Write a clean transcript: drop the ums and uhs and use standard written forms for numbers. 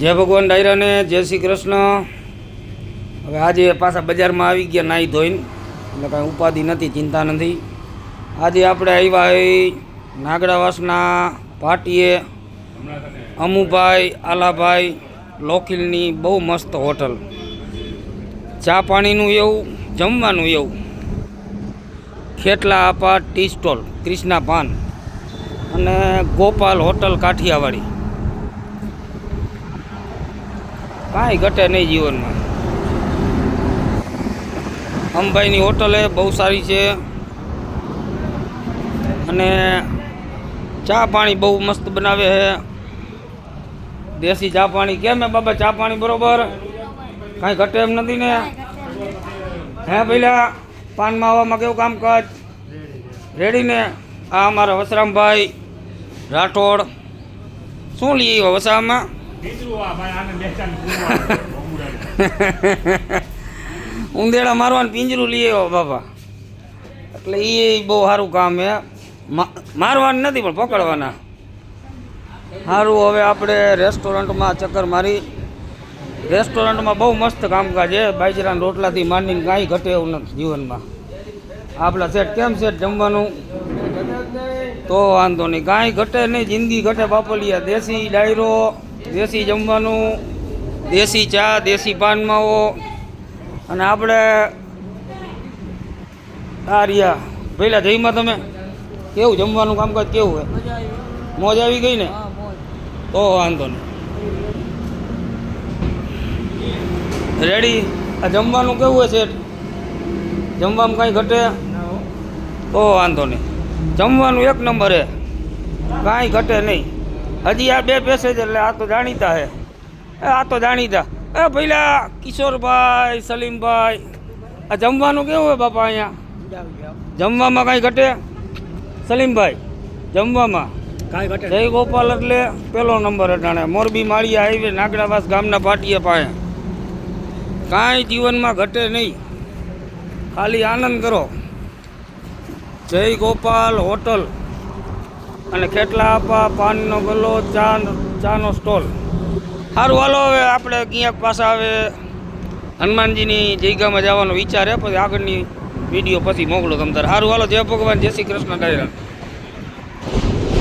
જય ભગવાન ડાયરાને જય શ્રી કૃષ્ણ। હવે આજે પાછા બજારમાં આવી ગયા નાહી ધોઈને, એટલે કાંઈ ઉપાધિ નથી, ચિંતા નથી। આજે આપણે આવ્યા હોય નાગડાવાસના પાટીએ અમુભાઈ આલાભાઈ લોખીલની બહુ મસ્ત હોટલ, ચા પાણીનું એવું, જમવાનું એવું। ખેટલા આપા ટી સ્ટોલ, ક્રિષ્ના પાન અને ગોપાલ હોટલ કાઠિયાવાડી, કાંઈ ઘટે નહીં જીવનમાં। અંબાઈની હોટલ બહુ સારી છે અને ચા પાણી બહુ મસ્ત બનાવે છે, દેશી ચા પાણી। કેમ હે બાબા ચા પાણી બરોબર? કાંઈ ઘટે એમ નથી ને? હે પેલા પાન માવામાં કેવું કામકાજ રેડી ને? આ અમારા વસરામભાઈ રાઠોડ શું લઈએ વસામાં? ઉંદેડા મારવાનું પિંજરું લઈ આવ્યો બાપા, એટલે એ બહુ સારું કામ હે। મારવાનું નથી પણ પકડવાના સારું। હવે આપણે રેસ્ટોરન્ટમાં ચક્કર મારી, રેસ્ટોરન્ટમાં બહુ મસ્ત કામકાજ છે, બાજરાના રોટલાથી માંડીને કાંઈ ઘટે એવું નથી જીવનમાં। આપણા સેટ કેમ સેટ જમવાનું? તો વાંધો નહીં, કાંઈ ઘટે નહીં, જિંદગી ઘટે બાપલિયા। દેશી ડાયરો, દેશી જમવાનું, દેશી ચા, દેશી પાનમાવો, અને આપણે આ રહ્યા પહેલાં જઈમાં તમે કેવું જમવાનું કામકાજ કેવું હે? મોજ આવી ગઈ ને? તો વાંધો નહીં, રેડી। આ જમવાનું કેવું હોય છે? જમવામાં કાંઈ ઘટે? તો વાંધો નહીં, જમવાનું એક નંબર હે, કાંઈ ઘટે નહીં। હજી આ બે પેસેજ એટલે આ તો જાણીતા હે, આ તો જાણીતા। પહેલાં કિશોરભાઈ, સલીમભાઈ, આ જમવાનું કેવું હોય બાપા અહીંયા? જમવામાં કાંઈ ઘટે? સલીમભાઈ જમવામાં કાંઈ ઘટે? જય ગોપાલ એટલે પહેલો નંબર અટાણે, મોરબી માળિયા હાઈવે નાગડાવાસ ગામના પાટીએ પાસે, કાંઈ જીવનમાં ઘટે નહીં, ખાલી આનંદ કરો। જય ગોપાલ હોટલ અને ખેટલા આપા પાનનો ગલ્લો, ચાનો સ્ટોલ। સારું હાલો, હવે આપણે ક્યાંક પાછા હવે હનુમાનજીની જયગામાં જવાનો વિચાર છે, પછી આગળની વિડીયો પછી મોકલો તમ તારે। સારું હાલો, જય ભગવાન, જય શ્રી કૃષ્ણ ડાયરા।